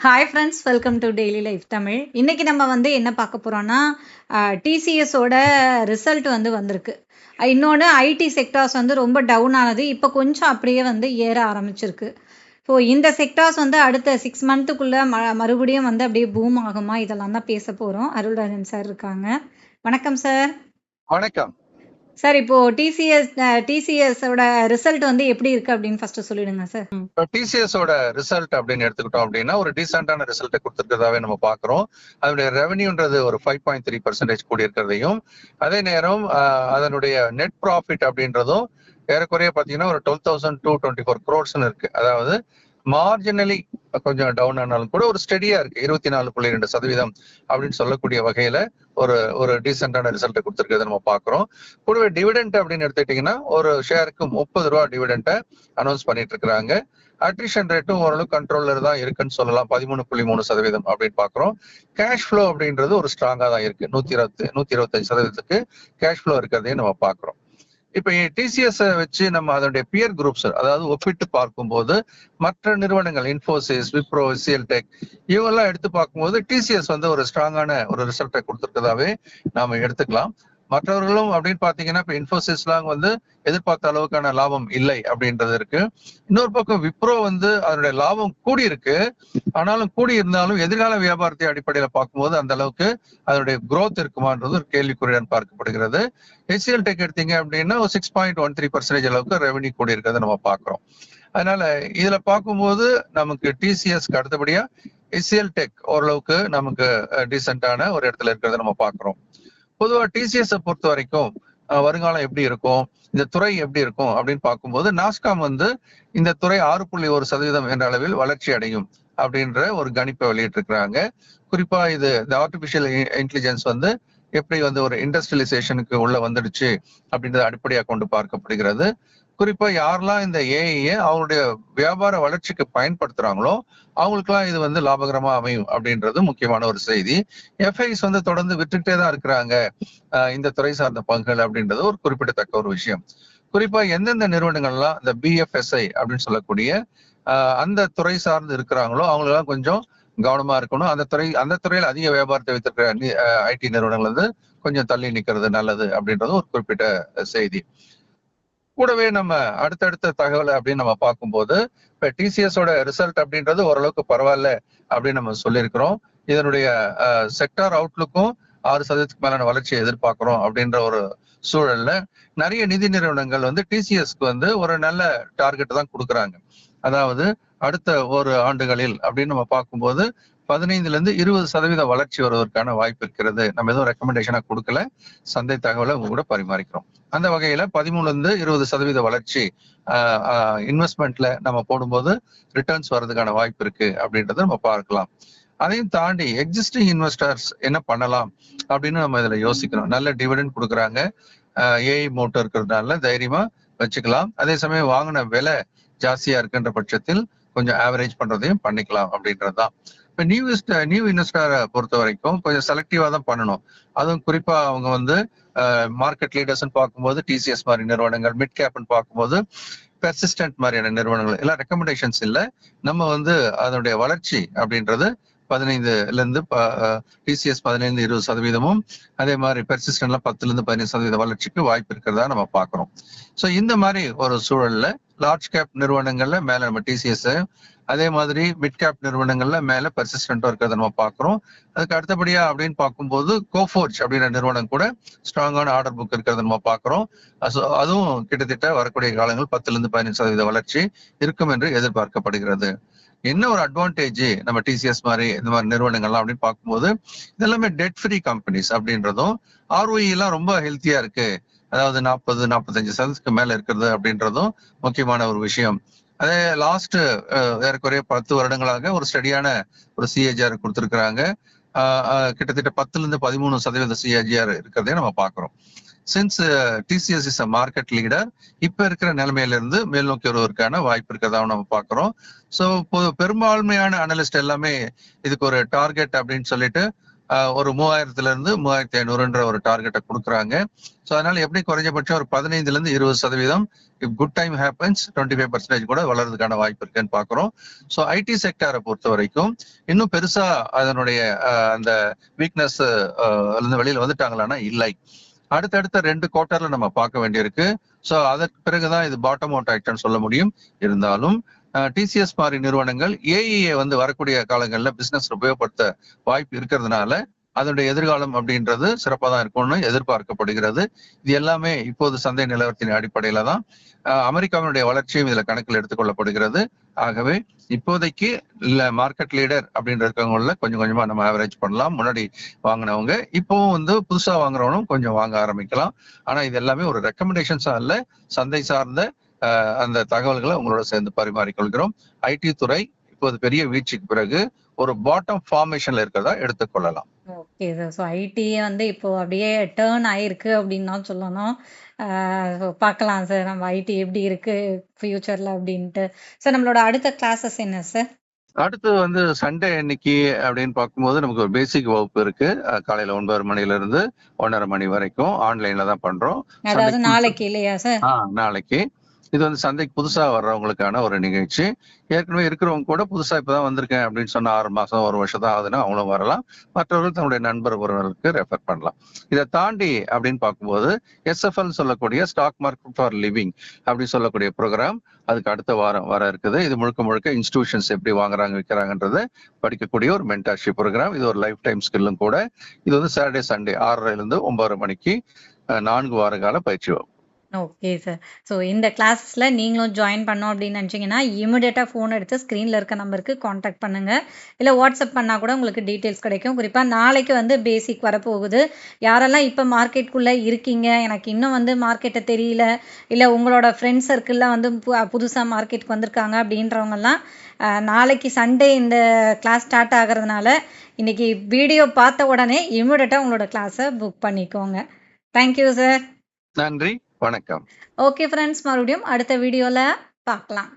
Hi friends, welcome to daily life Tamil. இன்னைக்கு நம்ம என்ன பார்க்க போறோம்னா, டிசிஎஸோட ரிசல்ட் வந்திருக்கு. இன்னொன்று ஐடி செக்டார்ஸ் ரொம்ப டவுன் ஆனது. இப்போ கொஞ்சம் அப்படியே ஏற ஆரம்பிச்சிருக்கு. ஸோ இந்த செக்டார்ஸ் அடுத்த 6 மந்த்துக்குள்ளே மறுபடியும் அப்படியே பூம் ஆகுமா, இதெல்லாம் தான் பேச போகிறோம். அருள்ராஜன் சார் இருக்காங்க. வணக்கம் சார். வணக்கம் சார். இப்போ டிசிஎஸோட ரிசல்ட் எப்படி இருக்கு அப்படின்னு ஃபர்ஸ்ட் சொல்லிடுங்க சார். டிசிஎஸோட ரிசல்ட் அப்படின்னு எடுத்துக்கிட்டோம் அப்படின்னா ஒரு டீசென்டான ரிசல்ட்டை கொடுத்துருக்கிறதாவே நம்ம பாக்குறோம். அதனுடைய ரெவன்யூன்றது ஒரு 5.3% கூடி இருக்கிறதையும், அதே நேரம் அதனுடைய நெட் ப்ராஃபிட் அப்படின்றதும் ஏறக்குறைய பாத்தீங்கன்னா ஒரு 12,224 crores இருக்கு. அதாவது மார்ஜினலி கொஞ்சம் டவுன் ஆனாலும் கூட ஒரு ஸ்டெடியா இருக்கு. 24.2% அப்படின்னு சொல்லக்கூடிய வகையில ஒரு டீசென்டான ரிசல்ட் கொடுத்துருக்கிறத நம்ம பாக்குறோம். கூடவே டிவிடெண்ட் அப்படின்னு எடுத்துக்கிட்டீங்கன்னா ஒரு ஷேருக்கு 30 ரூபா டிவிடெண்ட்டை அனௌன்ஸ் பண்ணிட்டு இருக்கிறாங்க. அட்ரிஷன் ரேட்டும் ஓரளவு கண்ட்ரோலர் தான் இருக்குன்னு சொல்லலாம். 13.3% அப்படின்னு பாக்குறோம். கேஷ் ஃப்ளோ அப்படின்றது ஒரு ஸ்ட்ராங்கா தான் இருக்கு. 125% கேஷ் ஃப்ளோ இருக்கிறதையும் நம்ம பாக்குறோம். இப்ப டிசிஎஸ் வச்சு நம்ம அதனுடைய பியர் குரூப்ஸ், அதாவது ஒப்பிட்டு பார்க்கும்போது மற்ற நிறுவனங்கள் இன்ஃபோசிஸ், விப்ரோ, சிஎல்டெக் இவங்க எல்லாம் எடுத்து பார்க்கும்போது டிசிஎஸ் ஒரு ஸ்ட்ராங்கான ஒரு ரிசல்ட்டை கொடுத்துருக்கதாவே நாம எடுத்துக்கலாம். மற்றவர்களும் அப்படின்னு பாத்தீங்கன்னா இப்ப இன்ஃபோசிஸ்லாம் எதிர்பார்த்த அளவுக்கான லாபம் இல்லை அப்படின்றது இருக்கு. இன்னொரு பக்கம் விப்ரோ அதனுடைய லாபம் கூடி இருக்கு. ஆனாலும் கூடி இருந்தாலும் எதிர்கால வியாபாரத்தை அடிப்படையில பார்க்கும்போது அந்த அளவுக்கு அதனுடைய குரோத் இருக்குமான்றது ஒரு கேள்விக்குறியான் பார்க்கப்படுகிறது. HCL டெக் எடுத்தீங்க அப்படின்னா ஒரு 6.13% அளவுக்கு ரெவன்யூ கூடி இருக்கிறத நம்ம பாக்குறோம். அதனால இதுல பார்க்கும்போது நமக்கு டிசிஎஸ்க்கு அடுத்தபடியா HCL டெக் ஓரளவுக்கு நமக்கு டீசென்டான ஒரு இடத்துல இருக்கிறத நம்ம பாக்குறோம். பொதுவா டிசிஎஸ் பொறுத்த வரைக்கும் வருங்காலம் எப்படி இருக்கும், இந்த துறை எப்படி இருக்கும் அப்படின்னு பார்க்கும்போது நாஸ்காம் இந்த துறை 6.1% என்ற அளவில் வளர்ச்சி அடையும் அப்படின்ற ஒரு கணிப்பை வெளியிட்டு இருக்கிறாங்க. குறிப்பா இது இந்த ஆர்டிபிஷியல் இன்டெலிஜென்ஸ் எப்படி ஒரு இண்டஸ்ட்ரியலைசேஷனுக்கு உள்ள வந்துடுச்சு அப்படின்றத அடிப்படையாக கொண்டு பார்க்கப்படுகிறது. குறிப்பா யாரெல்லாம் இந்த ஏஐ அவங்களுடைய வியாபார வளர்ச்சிக்கு பயன்படுத்துறாங்களோ அவங்களுக்குலாம் இது லாபகரமா அமையும் அப்படின்றது முக்கியமான ஒரு செய்தி. எஃப்ஐஸ் தொடர்ந்து விட்டுட்டே தான் இருக்கிறாங்க இந்த துறை சார்ந்த பங்குகள் அப்படின்றது ஒரு குறிப்பிடத்தக்க ஒரு விஷயம். குறிப்பா எந்தெந்த நிறுவனங்கள்லாம் இந்த பிஎஃப்எஸ்ஐ அப்படின்னு சொல்லக்கூடிய அந்த துறை சார்ந்து இருக்கிறாங்களோ அவங்களெல்லாம் கொஞ்சம் கவனமா இருக்கணும். அந்த துறையில அதிக வியாபாரத்தை வைத்திருக்கிற ஐடி நிறுவனங்கள் கொஞ்சம் தள்ளி நிக்கிறது நல்லது அப்படின்றது ஒரு குறிப்பிட்ட செய்தி. கூடவே நம்ம அடுத்தடுத்த தகவல் அப்படின்னு நம்ம பார்க்கும்போது இப்ப டிசிஎஸோட ரிசல்ட் அப்படின்றது ஓரளவுக்கு பரவாயில்ல அப்படின்னு நம்ம சொல்லியிருக்கிறோம். இதனுடைய செக்டார் அவுட்லுக்கும் 6% மேலான வளர்ச்சியை எதிர்பார்க்கிறோம் அப்படின்ற ஒரு சூழல்ல நிறைய நிதி நிறுவனங்கள் டிசிஎஸ்க்கு ஒரு நல்ல டார்கெட் தான் கொடுக்குறாங்க. அதாவது அடுத்த ஒரு ஆண்டுகளில் அப்படின்னு நம்ம பார்க்கும்போது 15% வளர்ச்சி வருவதற்கான வாய்ப்பு இருக்கிறது. நம்ம எதுவும் ரெக்கமெண்டேஷனா கொடுக்கல, சந்தை தகவலை உங்க கூட பரிமாறிக்கிறோம். அந்த வகையில 13-20% வளர்ச்சி இன்வெஸ்ட்மெண்ட்ல நம்ம போடும்போது ரிட்டர்ன்ஸ் வர்றதுக்கான வாய்ப்பு இருக்கு அப்படின்றத நம்ம பார்க்கலாம். அதையும் தாண்டி எக்ஸிஸ்டிங் இன்வெஸ்டர்ஸ் என்ன பண்ணலாம் அப்படின்னு நம்ம இதுல யோசிக்கணும். நல்ல டிவிடெண்ட் கொடுக்குறாங்க, ஏஐ மோட்டர் இருக்கிறதுனால தைரியமா வச்சுக்கலாம். அதே சமயம் வாங்கின விலை ஜாஸ்தியா இருக்குன்ற பட்சத்தில் கொஞ்சம் ஆவரேஜ் பண்றதையும் பண்ணிக்கலாம் அப்படின்றதுதான். இப்ப நியூ இன்வெஸ்டரை பொறுத்த வரைக்கும் கொஞ்சம் செலக்டிவா தான் பண்ணணும். அதுவும் குறிப்பா அவங்க மார்க்கெட் லீடர்ஸ் பார்க்கும்போது டிசிஎஸ் மாதிரி நிறுவனங்கள், மிட் கேப்னு பார்க்கும்போது பெர்சிஸ்டன்ட் மாதிரியான நிறுவனங்கள் எல்லாம் ரெக்கமெண்டேஷன்ஸ் இல்லை. நம்ம அதனுடைய வளர்ச்சி அப்படின்றது 15 டிசிஎஸ் 15-20%, அதே மாதிரி பெர்சிஸ்டன்ட்ல 10-15% வளர்ச்சிக்கு வாய்ப்பு இருக்கிறதா நம்ம பாக்குறோம். ஸோ இந்த மாதிரி ஒரு சூழல்ல லார்ஜ் கேப் நிறுவனங்கள்ல மேல நம்ம டிசிஎஸ், அதே மாதிரி மிட் கேப் நிறுவனங்கள்ல மேல பெர்சிஸ்டன்டா இருக்கிறத நம்ம பாக்குறோம். அதுக்கு அடுத்தபடியா அப்படின்னு பார்க்கும்போது கோஃபோர்ஜ் அப்படின்ற நிறுவனம் கூட ஸ்ட்ராங்கான ஆர்டர் புக் இருக்கிறத நம்ம பாக்குறோம். அதுவும் கிட்டத்தட்ட வரக்கூடிய காலங்கள் 10-15% வளர்ச்சி இருக்கும் என்று எதிர்பார்க்கப்படுகிறது. என்ன ஒரு அட்வான்டேஜ் நம்ம டிசிஎஸ் மாதிரி இந்த மாதிரி நிறுவனங்கள்லாம் அப்படின்னு பார்க்கும்போது இதெல்லாமே டெட் ஃப்ரீ கம்பெனிஸ் அப்படின்றதும், ROE எல்லாம் ரொம்ப ஹெல்த்தியா இருக்கு. அதாவது 40-45% மேல இருக்கிறது அப்படின்றதும் முக்கியமான ஒரு விஷயம். அதே லாஸ்ட் ஏறக்குறைய 10 வருடங்களாக ஒரு ஸ்டடியான ஒரு சிஏஜிஆர் கொடுத்திருக்கிறாங்க. கிட்டத்தட்ட 10-13% சிஏஜிஆர் இருக்கிறதே நம்ம பாக்குறோம். Since TCS is a market leader, இப்ப இருக்கிற நிலைமையில இருந்து மேல் நோக்கி வருவதற்கான வாய்ப்பு இருக்கிறதாவும் நம்ம பாக்குறோம். ஸோ பெரும்பான்மையான அனலிஸ்ட் எல்லாமே இதுக்கு ஒரு டார்கெட் அப்படின்னு சொல்லிட்டு ஒரு 3000 இருந்து 3500ன்ற ஒரு டார்கெட்டை கொடுக்குறாங்க. ஸோ அதனால எப்படி குறைஞ்சபட்சம் ஒரு 15 to 20% இப் குட் டைம் ஹேப்பன்ஸ் 25% கூட வளர்றதுக்கான வாய்ப்பு இருக்குன்னு பாக்குறோம். ஸோ ஐடி செக்டாரை பொறுத்த வரைக்கும் இன்னும் பெருசா அதனுடைய அந்த வீக்னஸ் வெளியில வந்துட்டாங்களான்னா இல்லை. அடுத்தடுத்த 2 குவார்ட்டர்ல நம்ம பார்க்க வேண்டியிருக்கு. ஸோ அதற்கு பிறகுதான் இது பாட்டம் அவுட் ஆக்ட்னு சொல்ல முடியும். இருந்தாலும் டிசிஎஸ் மாதிரி நிறுவனங்கள் ஏஇஏ வரக்கூடிய காலங்களில் பிசினஸ் உபயோகப்படுத்த வாய்ப்பு இருக்கிறதுனால அதனுடைய எதிர்காலம் அப்படின்றது சிறப்பாக தான் இருக்கும்னு எதிர்பார்க்கப்படுகிறது. இது எல்லாமே இப்போது சந்தை நிலவரத்தின் அடிப்படையில தான் அமெரிக்காவினுடைய வளர்ச்சியும் இதுல கணக்கில் எடுத்துக்கொள்ளப்படுகிறது. ஆகவே இப்போதைக்கு இல்ல மார்க்கெட் லீடர் அப்படின்னு இருக்கவங்கள கொஞ்சம் கொஞ்சமா நம்ம ஆவரேஜ் பண்ணலாம். முன்னாடி வாங்கினவங்க இப்பவும் புதுசா வாங்குறவனும் கொஞ்சம் வாங்க ஆரம்பிக்கலாம். ஆனா இது எல்லாமே ஒரு ரெக்கமெண்டேஷன்ஸா இல்ல, சந்தை சார்ந்த அந்த தகவல்களை உங்களோட சேர்ந்து பரிமாறிக்கொள்கிறோம். ஐடி துறை இப்போது பெரிய வீழ்ச்சிக்கு பிறகு ஒரு பாட்டம் ஃபார்மேஷன்ல இருக்கிறதா எடுத்துக்கொள்ளலாம். Okay sir. ஸோ ஐடியே இப்போ அப்படியே டேர்ன் ஆயிருக்கு அப்படின்னு தான் சொல்லணும். பார்க்கலாம் சார் நம்ம ஐடி எப்படி இருக்கு ஃபியூச்சர்ல அப்படின்ட்டு. சார் நம்மளோட அடுத்த கிளாஸஸ் என்ன சார்? அடுத்து சண்டே அன்னைக்கு அப்படின்னு பார்க்கும்போது நமக்கு ஒரு பேசிக் வகுப்பு இருக்கு. காலையில 9 மணில இருந்து 1:30 மணி வரைக்கும் ஆன்லைன்ல தான் பண்றோம். அதாவது நாளைக்கு இல்லையா சார்? நாளைக்கு. இது சந்தைக்கு புதுசா வர்றவங்களுக்கான ஒரு நிகழ்ச்சி. ஏற்கனவே இருக்கிறவங்க கூட புதுசா இப்பதான் வந்திருக்கேன் அப்படின்னு சொன்னா 6 மாசம் 1 வருஷம் தான் ஆகுதுன்னா அவங்களும் வரலாம். மற்றவர்கள் தன்னுடைய நண்பர் ஒருவருக்கு ரெஃபர் பண்ணலாம். இதை தாண்டி அப்படின்னு பார்க்கும்போது SFL சொல்லக்கூடிய ஸ்டாக் மார்க்கெட் ஃபார் லிவிங் அப்படின்னு சொல்லக்கூடிய ப்ரோக்ராம் அதுக்கு அடுத்த வாரம் வர இருக்குது. இது முழுக்க இன்ஸ்டிடியூஷன்ஸ் எப்படி வாங்குறாங்க விற்கிறாங்கன்றத படிக்கக்கூடிய ஒரு மென்டார்ஷிப் ப்ரோக்ராம். இது ஒரு லைஃப் டைம் ஸ்கில்லும் கூட. இது சாட்டர்டே சண்டே 6:30 இருந்து 9:30 மணிக்கு 4 வார கால பயிற்சி வகுப்பு. Okay sir. ஸோ இந்த கிளாஸஸ்ல நீங்களும் ஜாயின் பண்ணோம் அப்படின்னு நினச்சிங்கன்னா இமிடியேட்டா ஃபோன் எடுத்து ஸ்க்ரீன்ல இருக்க நம்பருக்கு காண்டாக்ட் பண்ணுங்க. இல்லை வாட்ஸ்அப் பண்ணா கூட உங்களுக்கு டீட்டெயில்ஸ் கிடைக்கும். குறிப்பா நாளைக்கு பேசிக் வரப்போகுது. யாரெல்லாம் இப்போ மார்க்கெட்டுக்குள்ள இருக்கீங்க, எனக்கு இன்னும் மார்க்கெட்டை தெரியல, இல்லை உங்களோட ஃப்ரெண்ட்ஸ் சர்க்கிளில் புதுசா மார்க்கெட்டுக்கு வந்திருக்காங்க அப்படின்றவங்கலாம் நாளைக்கு சண்டே இந்த கிளாஸ் ஸ்டார்ட் ஆகிறதுனால இன்னைக்கு வீடியோ பார்த்த உடனே இமிடியேட்டா உங்களோட கிளாஸை புக் பண்ணிக்கோங்க. Thank you sir. நன்றி, வணக்கம். ஓகே ஃப்ரெண்ட்ஸ், மறுபடியும் அடுத்த வீடியோல பார்க்கலாம்.